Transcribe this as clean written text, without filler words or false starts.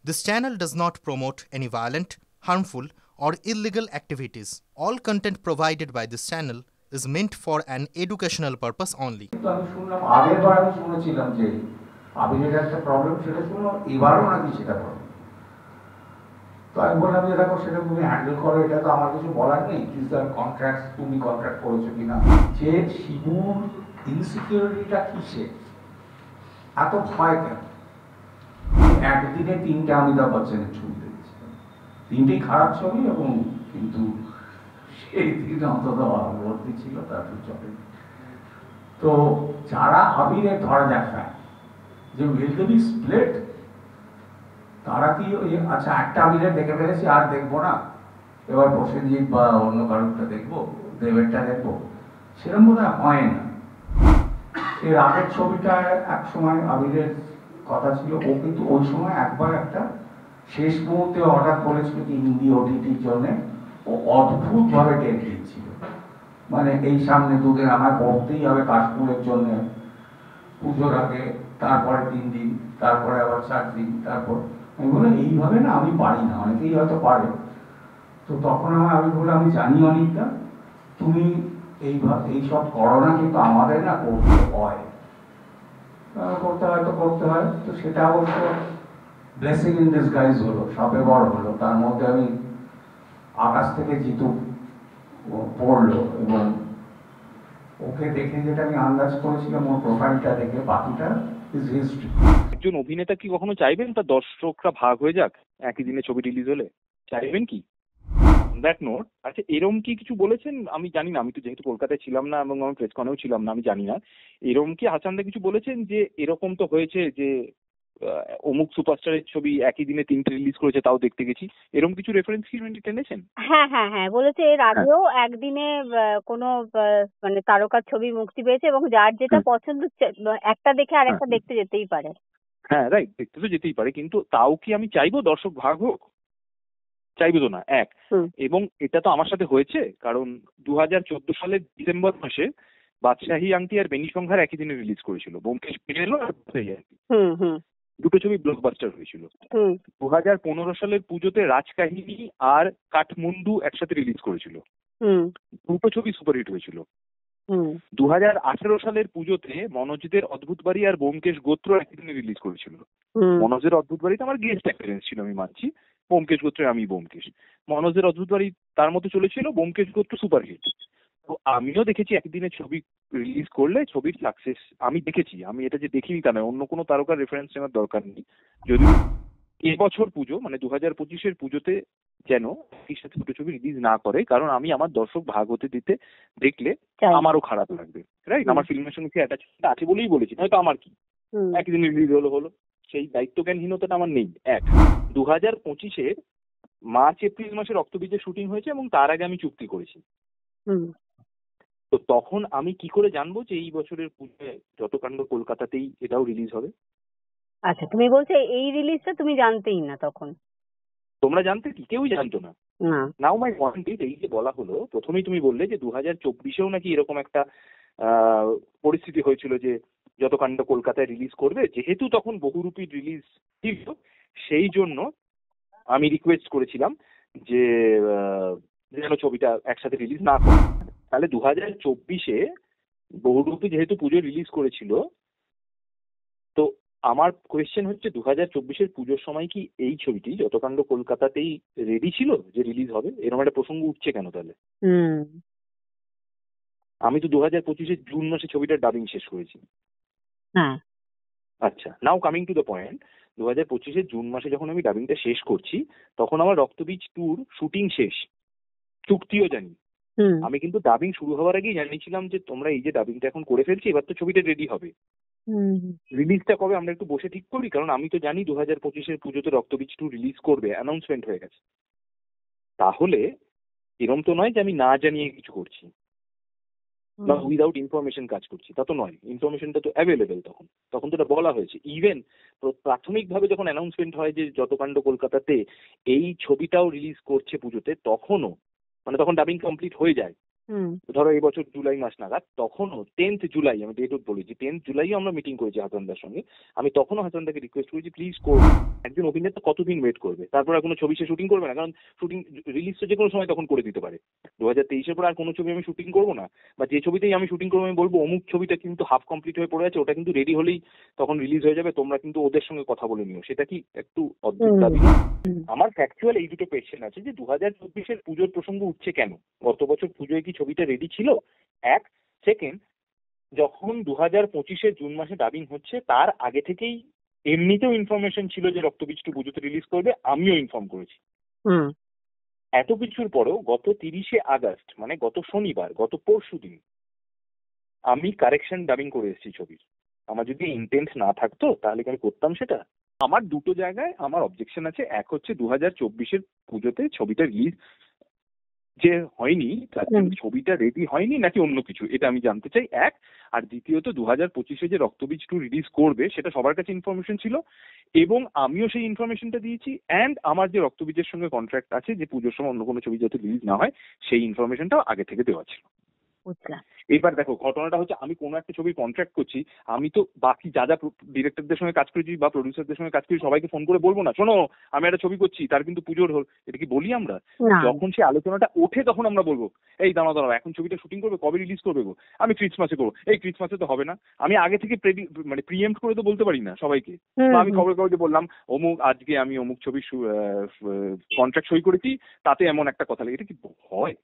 This channel does not promote any violent, harmful, or illegal activities. All content provided by this channel is meant for an educational purpose only. আমি শুনলাম আগেরবার আমি শুনেছিলাম যে আবিরের একটা প্রবলেম, সেটা শুনলাম এবারও নাকি সেটা প্রবলেম। তো আমি বললাম যে দেখো সেটা তুমি হ্যান্ডেল করো, এটা তো আমার কিছু বলার নেই। ইজ দ্য কন্ট্রাক্ট, তুমি কন্ট্রাক্ট করেছো কিনা। যে শিবুর ইনসিকিউরিটিটা কিসে, এত ভয় কেন? একদিনে 3টে অমিতাভ বচ্চনের ছবি দেখেছিলাম, 3টেই খারাপ ছবি, এবং কিন্তু সেই দিন অন্তত ভর্তি ছিল, তারপর চলে। তো যারা আবিরের ধরা যাক যে উইল বি স্প্লিট, তারা কি ওই আচ্ছা একটা আবিরের দেখে ফেলেছি আর দেখবো না, এবার প্রসেনজিৎ বা অন্য কারোরটা দেখবো, দেবেরটা দেখবো, সেরকম বোধ হয় না। এর আগের ছবিটা এক সময় আবিরের কথা ছিল, ও কিন্তু ওই সময় একবার একটা শেষ মুহূর্তে অর্ডার করেছিল কি হিন্দি ওটিটির জন্য, ও অদ্ভুত ভাবে ডেট দিচ্ছিল, মানে এই সামনে দুদিন আমার করতেই হবে কাশফুলের জন্য, পুজোর আগে, তারপরে 3 দিন, তারপরে আবার 4 দিন, তারপর আমি বললাম এইভাবে না আমি পারি না, অনেকেই হয়তো পারে। তো তখন আমি বললাম আমি জানি অনিকদা, তুমি এইসব করো না, কিন্তু আমাদের না করতে হয়, করতে হয়। তো সেটা অবশ্য ব্লেসিং ইন ডিসগাইজ হলো, সবে বড় হলো। তার মধ্যে আমি আকাশ থেকে জিতু পড়লো, এবং ওকে দেখে যেটা আমি আন্দাজ করেছিলাম, ওর প্রোফাইলটা দেখে, বাকিটা ইজ হিস্ট্রি। একজন অভিনেতা কি কখনো চাইবেন তার দর্শকরা ভাগ হয়ে যাক একই দিনে ছবি রিলিজ হলে? চাইবেন কি? দ্যাট নোট, আচ্ছা এরম কি কিছু বলেছেন? আমি জানি না, আমি তো যেহেতু কলকাতায় ছিলাম না এবং আমি প্রেস কনেও ছিলাম না, আমি জানি না। এরম কি হাসানদা কিছু বলেছেন যে এরকম তো হয়েছে যে অমুক সুপারস্টারের ছবি একই দিনে 3টে রিলিজ করেছে, তাও দেখতে গেছি, এরকম কিছু রেফারেন্স কি টেনেছেন? হ্যাঁ হ্যাঁ হ্যাঁ বলেছে, এর আগেও একদিনে কোনো মানে তারকার ছবি মুক্তি পেয়েছে এবং যার যেটা পছন্দ একটা দেখে আর একটা দেখতে যেতেই পারে। হ্যাঁ রাইট, দেখতে তো যেতেই পারে, কিন্তু তাও কি আমি চাইবো দর্শক ভাগ হোক? চাইবো তো না এক। এবং এটা তো আমার সাথে হয়েছে, কারণ 2014 সালের ডিসেম্বর মাসে বাদশাহী আংটি আর বেনি সংঘার একই দিনে রিলিজ করেছিল, ব্যোমকেশ পেয়ে এলো আর দুটো ছবি ব্লকবাস্টার হয়েছিল। 2015 সালের পুজোতে রাজকাহিনী আর কাঠমান্ডু একসাথে রিলিজ করেছিল, দুটো ছবি সুপারহিট হয়েছিল। 2018 সালের পুজোতে মনোজদের অদ্ভুত বাড়ি আর ব্যোমকেশ গোত্র একই দিনে রিলিজ করেছিল। মনোজের অদ্ভুত বাড়িতে আমার গেস্ট অ্যাপিয়ারেন্স ছিল, আমি মানছি। ব্যোমকেশ গোত্রে আমি ব্যোমকেশ। মনোজের অদ্ভুত বাড়ি তার মতো চলেছিল, ব্যোমকেশ গোত্র সুপারহিট। তো আমিও দেখেছি একদিনে ছবি রিলিজ করলে ছবির সাকসেস আমি দেখেছি। আমি এটা যে দেখিনি তা নয়, অন্য কোনো তারকার রেফারেন্স নেওয়ার দরকার নেই। যদি এবছর পুজো মানে 2025-এর পুজোতে যেন একই সাথে দুটো ছবি রিলিজ না করে, কারণ আমি আমার দর্শক ভাগ হতে দিতে দেখলে আমারও খারাপ লাগবে, রাইট? আমার ফিল্মের সঙ্গে অ্যাটাচমেন্ট আছে বলেই বলেছি, নয়তো আমার কি, একদিন রিলিজ হলো, সেই দায়িত্বজ্ঞানহীনতাটা আমার নেই। 2025-এর মার্চ এপ্রিল মাসে রক্তবীজের শুটিং হয়েছে এবং তার আগে আমি চুক্তি করেছি। তো তখন আমি কি করে জানবো যে এই বছরের পুজোয় যতকাণ্ড কলকাতাতেই এটাও রিলিজ হবে? আচ্ছা, তুমি বলছো এই রিলিজটা তুমি জানতেই না তখন? তোমরা জানতে কি? কেউই জানতো না। নাও মাই পয়েন্ট ইজ, এই যে বলা হলো, প্রথমেই তুমি বললে যে 2024-এও নাকি এরকম একটা পরিস্থিতি হয়েছিল যে যতকাণ্ড কলকাতায় রিলিজ করবে, যেহেতু তখন বহুরূপী রিলিজ ছিল সেই জন্য আমি রিকোয়েস্ট করেছিলাম যে যেন ছবিটা একসাথে রিলিজ না করে। তাহলে 2024-এ বহুরূপী যেহেতু পুজো রিলিজ করেছিল, তো আমার কোয়েশ্চেন হচ্ছে 2024-এর পুজোর সময় কি এই ছবিটি যতকাণ্ড কলকাতাতেই রেডি ছিল যে রিলিজ হবে? এরকম একটা প্রসঙ্গ উঠছে কেন তাহলে? আমি তো 2025-এর জুন মাসে ছবিটার ডাবিং শেষ করেছি। আচ্ছা, now coming to the point, 2025-এর জুন মাসে যখন আমি ডাবিংটা শেষ করছি, তখন আমার রক্তবীজ ট্যুর শুটিং শেষ, চুক্তিও জানি। আমি কিন্তু ডাবিং শুরু হওয়ার আগেই জানিয়েছিলাম যে তোমরা এই যে ডাবিংটা এখন করে ফেলছি, এবার তো ছবিটা রেডি হবে, রিলিজটা কবে আমরা একটু বসে ঠিক করি, কারণ আমি তো জানি 2025-এর পুজোতে রক্তবীজ 2 রিলিজ করবে, অ্যানাউন্সমেন্ট হয়ে গেছে। তাহলে এরম তো নয় যে আমি না জানিয়ে কিছু করছি বা উইদাউট ইনফরমেশন কাজ করছি, তা তো নয়। ইনফরমেশনটা তো অ্যাভেলেবেল, তখন তো এটা বলা হয়েছে। ইভেন প্রাথমিকভাবে যখন অ্যানাউন্সমেন্ট হয় যে যতকাণ্ড কলকাতাতে এই ছবিটাও রিলিজ করছে পুজোতে, তখনও মানে তখন ডাবিং কমপ্লিট হয়ে যায়, ধরো এই বছর জুলাই মাস নাগাদ, তখনও 10th জুলাই, আমি ডেট বলেছি 10th জুলাইও আমরা মিটিং করেছি হাসানদার সঙ্গে। আমি তখনও হাসানদাকে রিকোয়েস্ট করেছি প্লিজ করুন, একজন অভিনেতা কতদিন ওয়েট করবে, তারপর আর কোনো ছবি সে শুটিং করবে না, কারণ শুটিং রিলিজ তো যে কোনো সময় তখন করে দিতে পারে। 2023-এর পর আর কোনো ছবি আমি শুটিং করবো না, বা যে ছবিতেই আমি শুটিং করবো আমি বলবো অমুক ছবিটা কিন্তু হাফ কমপ্লিট হয়ে পড়ে আছে, ওটা কিন্তু রেডি হলেই তখন রিলিজ হয়ে যাবে, তোমরা কিন্তু ওদের সঙ্গে কথা বলে নিও। সেটা কি একটু অদ্ভুত দাবি? আমার ফ্যাকচুয়াল এই দুটো কোয়েশ্চেন আছে যে 2024-এর পুজোর প্রসঙ্গ উঠছে কেন? গত বছর পুজোয় কি ছবিটা রেডি ছিল? এক। সেকেন্ড, যখন 2025-এর জুন মাসে ডাবিং হচ্ছে তার আগে থেকেই এমনিতেও ইনফরমেশন ছিল যে রক্তবীজ 2 পুজোতে রিলিজ করবে, আমিও ইনফর্ম করেছি। এত কিছুর পরেও গত 30শে আগস্ট, মানে গত শনিবার, গত পরশুদিন আমি কারেকশন ডাবিং করে এসেছি ছবির। আমার যদি ইন্টেন্ট না থাকতো তাহলে কি আমি করতাম সেটা? আমার দুটো জায়গায় আমার অবজেকশন আছে। এক হচ্ছে 2024-এর পুজোতে ছবিটা রিলিজ যে হয়নি, তার জন্য ছবিটা রেডি হয়নি নাকি অন্য কিছু, এটা আমি জানতে চাই। এক। আর দ্বিতীয়ত 2025-এ যে রক্তবীজ 2 রিলিজ করবে সেটা সবার কাছে ইনফরমেশন ছিল, এবং আমিও সেই ইনফরমেশনটা দিয়েছি। অ্যান্ড আমার যে রক্তবীজের সঙ্গে কন্ট্রাক্ট আছে যে পুজোর সময় অন্য কোনো ছবি যাতে রিলিজ না হয়, সেই ইনফরমেশনটাও আগে থেকে দেওয়া ছিল। এবার দেখো ঘটনাটা হচ্ছে, আমি কোনো একটা ছবির কন্ট্রাক্ট করছি, আমি তো বাকি যা যা ডিরেক্টরদের সঙ্গে কাজ করেছি বা প্রডিউসারদের সঙ্গে কাজ করেছি সবাইকে ফোন করে বলবো না, শোনো আমি একটা ছবি করছি তার কিন্তু পুজোর হল, এটা কি বলি আমরা? যখন সে আলোচনাটা ওঠে তখন আমরা বলবো এই দাঁড়াও এখন ছবিটা শুটিং করবে, কবে রিলিজ করবে গো? আমি ক্রিসমাসে করবো। এই ক্রিসমাসে তো হবে না। আমি আগে থেকে মানে প্রিএম্প্ট করে তো বলতে পারি না সবাইকে। আমি খবর কাগজে বললাম অমুক আজকে আমি অমুক ছবির কন্ট্রাক্ট সই করেছি, তাতে এমন একটা কথা লাগে, এটা কি হয়?